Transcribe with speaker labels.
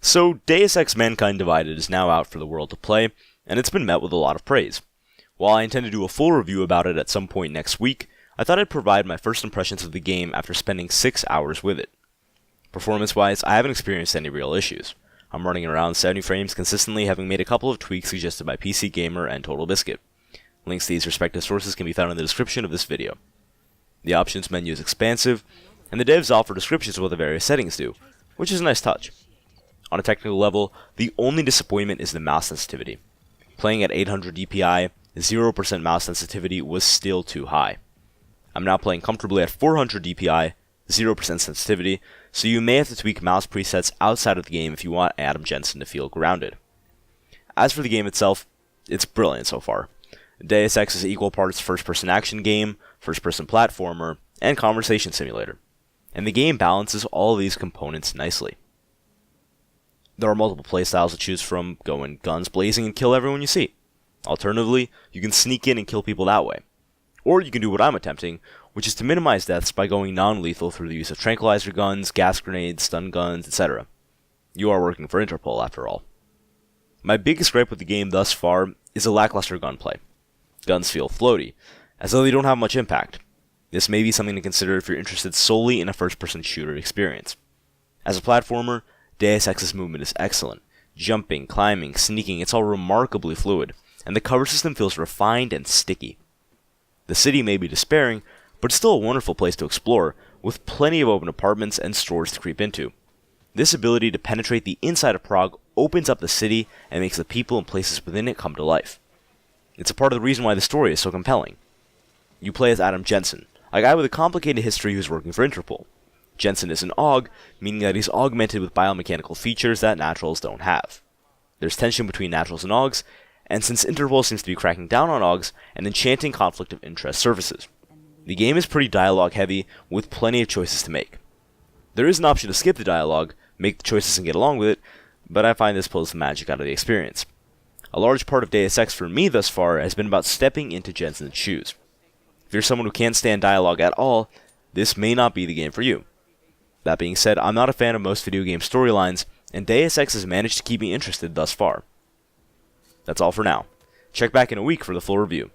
Speaker 1: So, Deus Ex Mankind Divided is now out for the world to play, and it's been met with a lot of praise. While I intend to do a full review about it at some point next week, I thought I'd provide my first impressions of the game after spending 6 hours with it. Performance-wise, I haven't experienced any real issues. I'm running around 70 frames consistently, having made a couple of tweaks suggested by PC Gamer and Total Biscuit. Links to these respective sources can be found in the description of this video. The options menu is expansive, and the devs offer descriptions of what the various settings do, which is a nice touch. On a technical level, the only disappointment is the mouse sensitivity. Playing at 800 DPI, 0% mouse sensitivity was still too high. I'm now playing comfortably at 400 DPI, 0% sensitivity, so you may have to tweak mouse presets outside of the game if you want Adam Jensen to feel grounded. As for the game itself, it's brilliant so far. Deus Ex is equal parts first-person action game, first-person platformer, and conversation simulator, and the game balances all of these components nicely. There are multiple playstyles to choose from, going guns blazing and kill everyone you see. Alternatively, you can sneak in and kill people that way. Or you can do what I'm attempting, which is to minimize deaths by going non-lethal through the use of tranquilizer guns, gas grenades, stun guns, etc. You are working for Interpol, after all. My biggest gripe with the game thus far is a lackluster gunplay. Guns feel floaty, as though they don't have much impact. This may be something to consider if you're interested solely in a first-person shooter experience. As a platformer, Deus Ex's movement is excellent. Jumping, climbing, sneaking, it's all remarkably fluid, and the cover system feels refined and sticky. The city may be despairing, but it's still a wonderful place to explore, with plenty of open apartments and stores to creep into. This ability to penetrate the inside of Prague opens up the city and makes the people and places within it come to life. It's a part of the reason why the story is so compelling. You play as Adam Jensen, a guy with a complicated history who's working for Interpol. Jensen is an AUG, meaning that he's augmented with biomechanical features that naturals don't have. There's tension between naturals and AUGs, and since Interpol seems to be cracking down on AUGs, an enchanting conflict of interest surfaces. The game is pretty dialogue heavy, with plenty of choices to make. There is an option to skip the dialogue, make the choices and get along with it, but I find this pulls the magic out of the experience. A large part of Deus Ex for me thus far has been about stepping into Jensen's shoes. If you're someone who can't stand dialogue at all, this may not be the game for you. That being said, I'm not a fan of most video game storylines, and Deus Ex has managed to keep me interested thus far. That's all for now. Check back in a week for the full review.